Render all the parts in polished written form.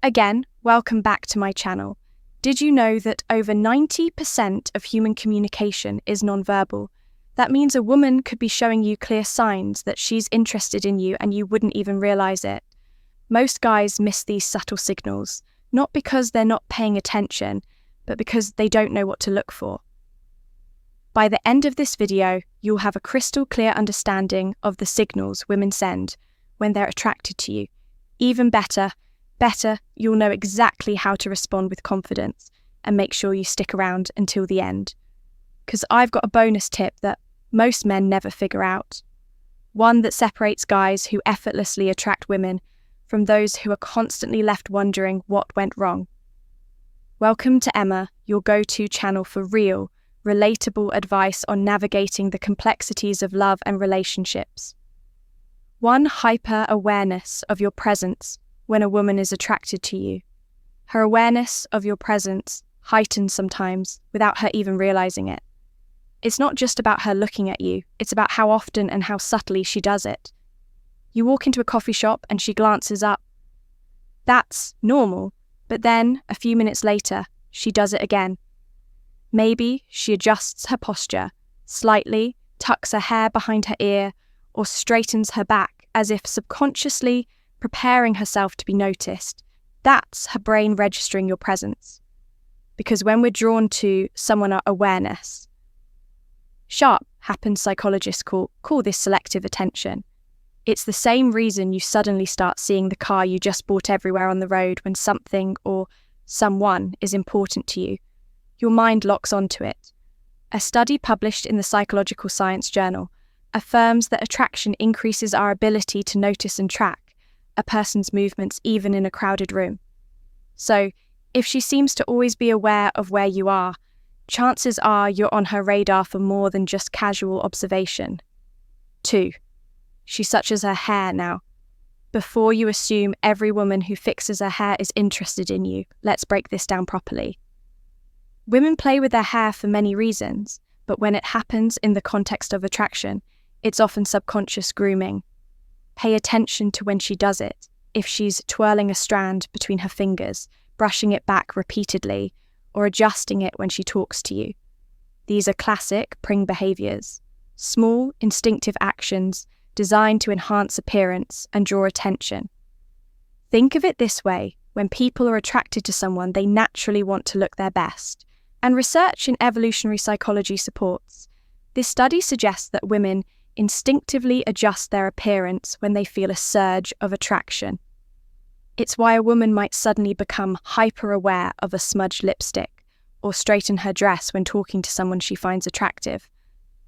Again, welcome back to my channel. Did you know that over 90% of human communication is nonverbal? That means a woman could be showing you clear signs that she's interested in you and you wouldn't even realize it. Most guys miss these subtle signals, not because they're not paying attention, but because they don't know what to look for. By the end of this video, you'll have a crystal clear understanding of the signals women send when they're attracted to you. Even better, you'll know exactly how to respond with confidence and make sure you stick around until the end. Because I've got a bonus tip that most men never figure out. One that separates guys who effortlessly attract women from those who are constantly left wondering what went wrong. Welcome to Emma, your go-to channel for real, relatable advice on navigating the complexities of love and relationships. One, hyper-awareness of your presence when a woman is attracted to you. Her awareness of your presence heightens sometimes without her even realizing it. It's not just about her looking at you, it's about how often and how subtly she does it. You walk into a coffee shop and she glances up. That's normal, but then, a few minutes later, she does it again. Maybe she adjusts her posture, slightly tucks her hair behind her ear, or straightens her back as if subconsciously preparing herself to be noticed. That's her brain registering your presence. Because when we're drawn to someone awareness, sharp happens psychologists call this selective attention. It's the same reason you suddenly start seeing the car you just bought everywhere on the road when something or someone is important to you. Your mind locks onto it. A study published in the Psychological Science Journal affirms that attraction increases our ability to notice and track a person's movements even in a crowded room. So, if she seems to always be aware of where you are, chances are you're on her radar for more than just casual observation. 2. She suches her hair now. Before you assume every woman who fixes her hair is interested in you, let's break this down properly. Women play with their hair for many reasons, but when it happens in the context of attraction, it's often subconscious grooming. Pay attention to when she does it, if she's twirling a strand between her fingers, brushing it back repeatedly, or adjusting it when she talks to you. These are classic pring behaviors, small, instinctive actions designed to enhance appearance and draw attention. Think of it this way: when people are attracted to someone, they naturally want to look their best. And research in evolutionary psychology supports. This study suggests that women instinctively adjust their appearance when they feel a surge of attraction. It's why a woman might suddenly become hyper-aware of a smudged lipstick or straighten her dress when talking to someone she finds attractive.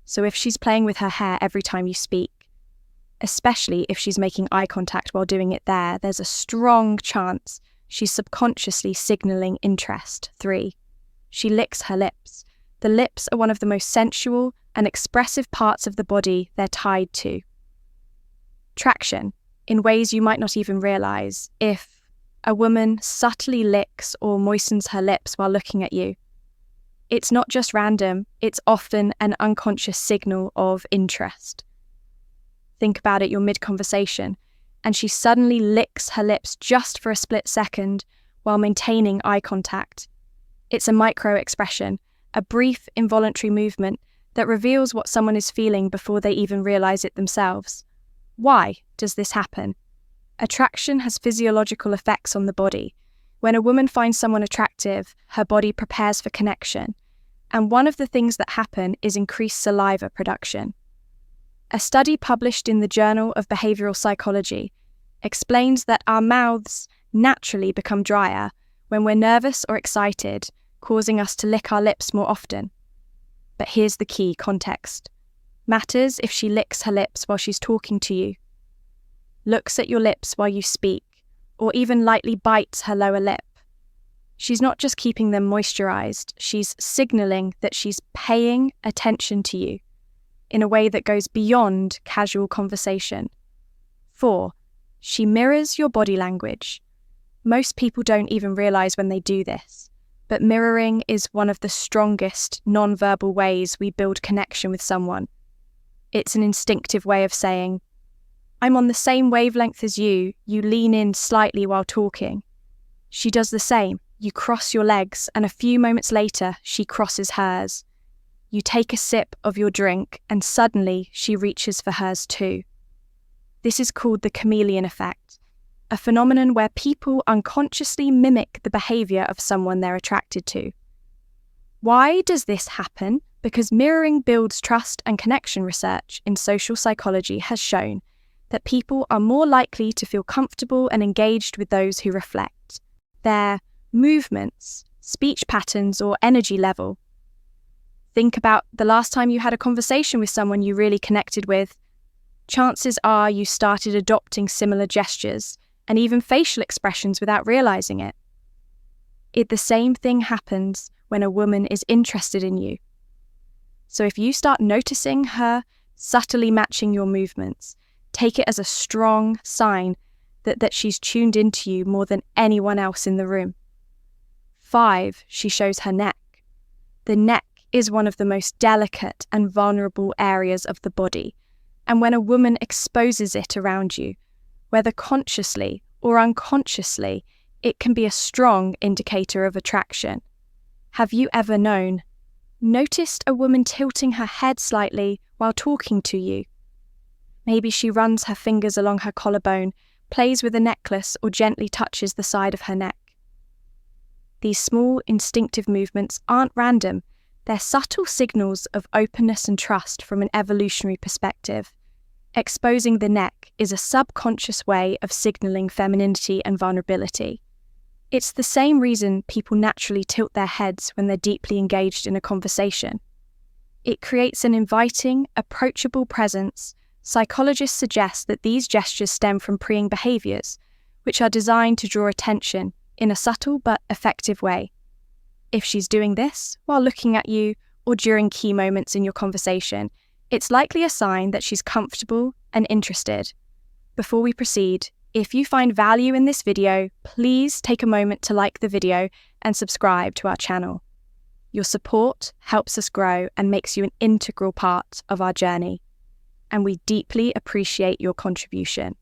So if she's playing with her hair every time you speak, especially if she's making eye contact while doing it there's a strong chance she's subconsciously signaling interest. 3. She licks her lips. The lips are one of the most sensual and expressive parts of the body they're tied to. Traction, in ways you might not even realize. If a woman subtly licks or moistens her lips while looking at you, it's not just random, it's often an unconscious signal of interest. Think about it, you're mid-conversation, and she suddenly licks her lips just for a split second while maintaining eye contact. It's a micro-expression, a brief involuntary movement that reveals what someone is feeling before they even realize it themselves. Why does this happen? Attraction has physiological effects on the body. When a woman finds someone attractive, her body prepares for connection, and one of the things that happen is increased saliva production. A study published in the Journal of Behavioral Psychology explains that our mouths naturally become drier when we're nervous or excited, causing us to lick our lips more often. But here's the key context. Matters if she licks her lips while she's talking to you, looks at your lips while you speak, or even lightly bites her lower lip. She's not just keeping them moisturized, she's signaling that she's paying attention to you in a way that goes beyond casual conversation. 4. She mirrors your body language. Most people don't even realize when they do this, but mirroring is one of the strongest non-verbal ways we build connection with someone. It's an instinctive way of saying, I'm on the same wavelength as you, you lean in slightly while talking. She does the same. You cross your legs, and a few moments later, she crosses hers. You take a sip of your drink, and suddenly she reaches for hers too. This is called the chameleon effect, a phenomenon where people unconsciously mimic the behavior of someone they're attracted to. Why does this happen? Because mirroring builds trust, and connection research in social psychology has shown that people are more likely to feel comfortable and engaged with those who reflect their movements, speech patterns, or energy level. Think about the last time you had a conversation with someone you really connected with. Chances are you started adopting similar gestures and even facial expressions without realizing it. The same thing happens when a woman is interested in you. So if you start noticing her subtly matching your movements, take it as a strong sign that she's tuned into you more than anyone else in the room. 5, she shows her neck. The neck is one of the most delicate and vulnerable areas of the body, and when a woman exposes it around you, whether consciously or unconsciously, it can be a strong indicator of attraction. Have you ever noticed a woman tilting her head slightly while talking to you? Maybe she runs her fingers along her collarbone, plays with a necklace, or gently touches the side of her neck. These small, instinctive movements aren't random. They're subtle signals of openness and trust from an evolutionary perspective. Exposing the neck is a subconscious way of signaling femininity and vulnerability. It's the same reason people naturally tilt their heads when they're deeply engaged in a conversation. It creates an inviting, approachable presence. Psychologists suggest that these gestures stem from preying behaviors, which are designed to draw attention in a subtle but effective way. If she's doing this while looking at you or during key moments in your conversation, it's likely a sign that she's comfortable and interested. Before we proceed, if you find value in this video, please take a moment to like the video and subscribe to our channel. Your support helps us grow and makes you an integral part of our journey, and we deeply appreciate your contribution.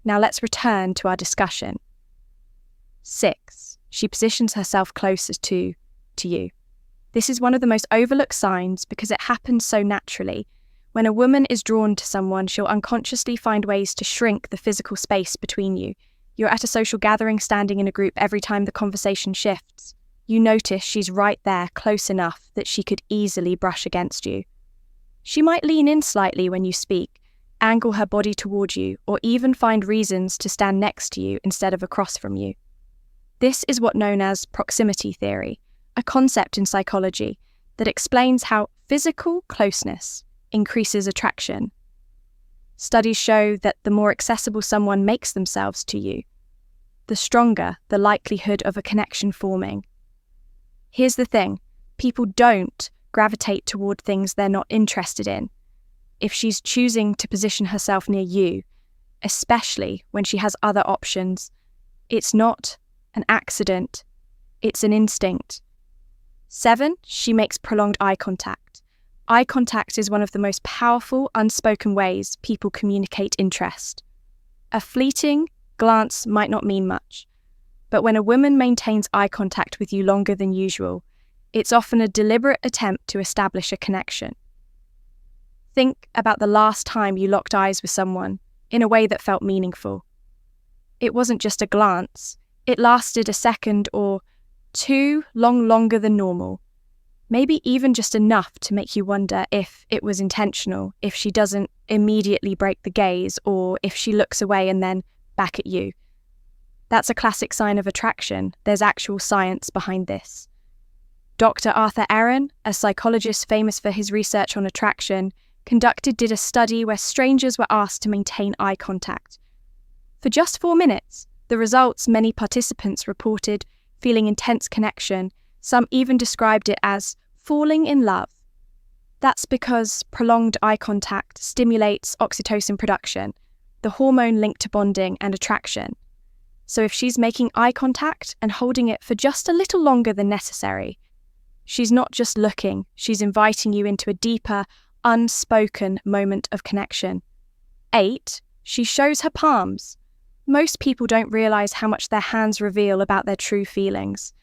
Now let's return to our discussion. 6, she positions herself closer to you. This is one of the most overlooked signs because it happens so naturally. When a woman is drawn to someone, she'll unconsciously find ways to shrink the physical space between you. You're at a social gathering, standing in a group. Every time the conversation shifts, you notice she's right there, close enough that she could easily brush against you. She might lean in slightly when you speak, angle her body toward you, or even find reasons to stand next to you instead of across from you. This is what's known as proximity theory, a concept in psychology that explains how physical closeness increases attraction. Studies show that the more accessible someone makes themselves to you, the stronger the likelihood of a connection forming. Here's the thing, people don't gravitate toward things they're not interested in. If she's choosing to position herself near you, especially when she has other options, it's not an accident, it's an instinct. 7, she makes prolonged eye contact. Eye contact is one of the most powerful unspoken ways people communicate interest. A fleeting glance might not mean much, but when a woman maintains eye contact with you longer than usual, it's often a deliberate attempt to establish a connection. Think about the last time you locked eyes with someone in a way that felt meaningful. It wasn't just a glance, it lasted a second or two, longer than normal. Maybe even just enough to make you wonder if it was intentional, if she doesn't immediately break the gaze, or if she looks away and then back at you. That's a classic sign of attraction. There's actual science behind this. Dr. Arthur Aaron, a psychologist famous for his research on attraction, did a study where strangers were asked to maintain eye contact. For just 4 minutes, the results, many participants reported feeling intense connection. Some even described it as falling in love. That's because prolonged eye contact stimulates oxytocin production, the hormone linked to bonding and attraction. So if she's making eye contact and holding it for just a little longer than necessary, she's not just looking, she's inviting you into a deeper, unspoken moment of connection. 8, she shows her palms. Most people don't realize how much their hands reveal about their true feelings.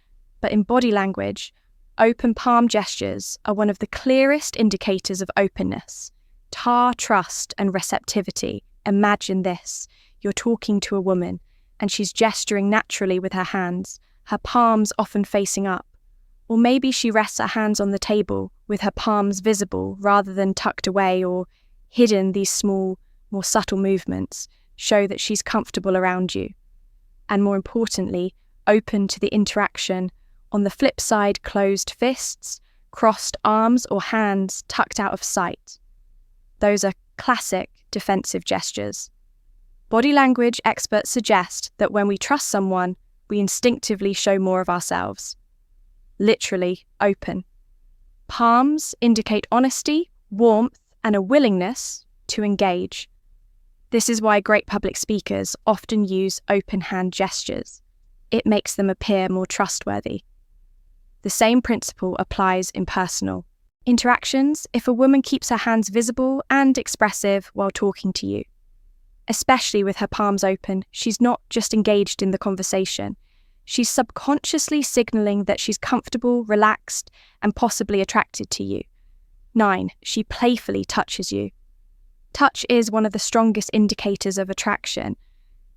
But in body language, open palm gestures are one of the clearest indicators of openness. Trust, and receptivity. Imagine this. You're talking to a woman, and she's gesturing naturally with her hands, her palms often facing up. Or maybe she rests her hands on the table, with her palms visible rather than tucked away or hidden. These small, more subtle movements show that she's comfortable around you. And more importantly, open to the interaction. On the flip side, closed fists, crossed arms or hands tucked out of sight. Those are classic defensive gestures. Body language experts suggest that when we trust someone, we instinctively show more of ourselves. Literally open. Palms indicate honesty, warmth, and a willingness to engage. This is why great public speakers often use open hand gestures. It makes them appear more trustworthy. The same principle applies in personal interactions if a woman keeps her hands visible and expressive while talking to you. Especially with her palms open, she's not just engaged in the conversation. She's subconsciously signaling that she's comfortable, relaxed, and possibly attracted to you. 9. She playfully touches you. Touch is one of the strongest indicators of attraction,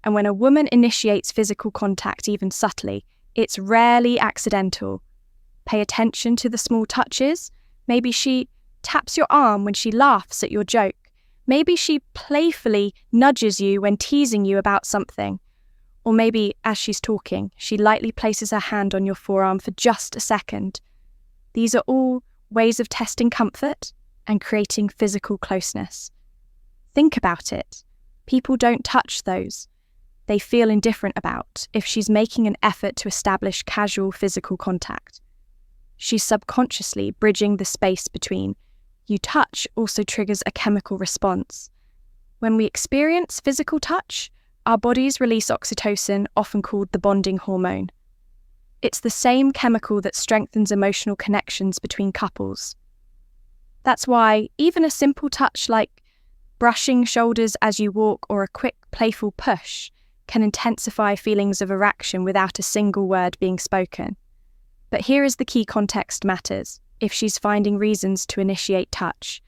and when a woman initiates physical contact even subtly, it's rarely accidental. Pay attention to the small touches. Maybe she taps your arm when she laughs at your joke. Maybe she playfully nudges you when teasing you about something. Or maybe, as she's talking, she lightly places her hand on your forearm for just a second. These are all ways of testing comfort and creating physical closeness. Think about it. People don't touch those. They feel indifferent about if she's making an effort to establish casual physical contact. She's subconsciously bridging the space between. You touch also triggers a chemical response. When we experience physical touch, our bodies release oxytocin, often called the bonding hormone. It's the same chemical that strengthens emotional connections between couples. That's why even a simple touch like brushing shoulders as you walk or a quick, playful push can intensify feelings of attraction without a single word being spoken. But here is the key: context matters. If she's finding reasons to initiate touch,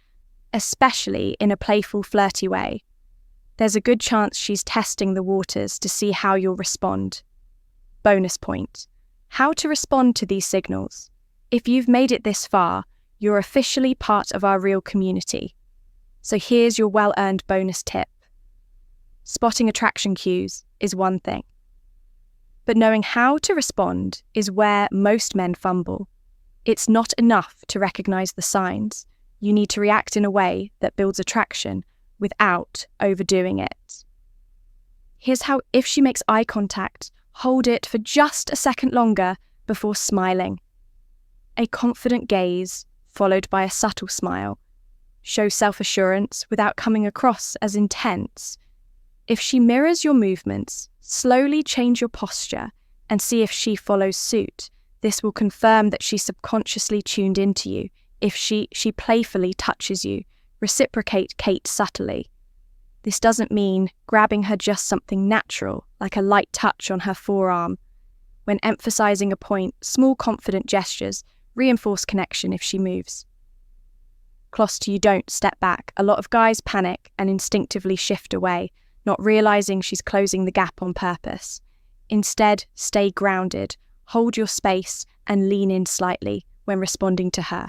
especially in a playful, flirty way, there's a good chance she's testing the waters to see how you'll respond. Bonus point: how to respond to these signals. If you've made it this far, you're officially part of our real community. So here's your well-earned bonus tip. Spotting attraction cues is one thing, but knowing how to respond is where most men fumble. It's not enough to recognize the signs. You need to react in a way that builds attraction without overdoing it. Here's how: if she makes eye contact, hold it for just a second longer before smiling. A confident gaze, followed by a subtle smile. Show self-assurance without coming across as intense. If she mirrors your movements, slowly change your posture and see if she follows suit. This will confirm that she's subconsciously tuned into you. If she playfully touches you, reciprocate Kate subtly. This doesn't mean grabbing her, just something natural, like a light touch on her forearm. When emphasizing a point, small confident gestures reinforce connection if she moves. Close to you, don't step back. A lot of guys panic and instinctively shift away, not realizing she's closing the gap on purpose. Instead, stay grounded, hold your space, and lean in slightly when responding to her.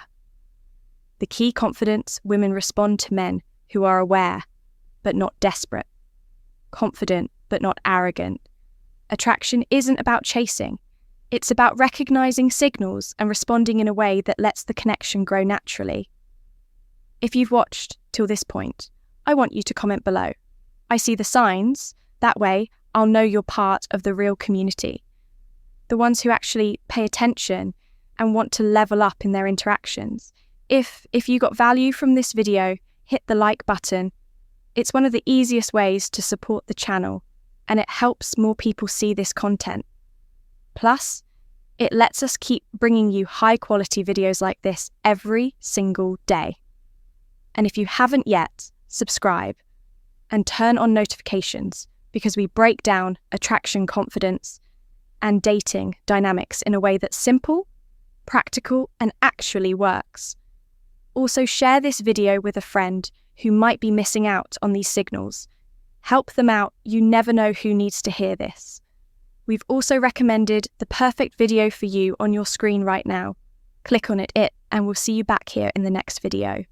The key: confidence. Women respond to men who are aware, but not desperate. Confident, but not arrogant. Attraction isn't about chasing. It's about recognizing signals and responding in a way that lets the connection grow naturally. If you've watched till this point, I want you to comment below. I see the signs. That way, I'll know you're part of the real community. The ones who actually pay attention and want to level up in their interactions. If you got value from this video, hit the like button. It's one of the easiest ways to support the channel, and it helps more people see this content. Plus, it lets us keep bringing you high-quality videos like this every single day. And if you haven't yet, subscribe and turn on notifications because we break down attraction, confidence, and dating dynamics in a way that's simple, practical, and actually works. Also, share this video with a friend who might be missing out on these signals. Help them out. You never know who needs to hear this. We've also recommended the perfect video for you on your screen right now. Click on it, and we'll see you back here in the next video.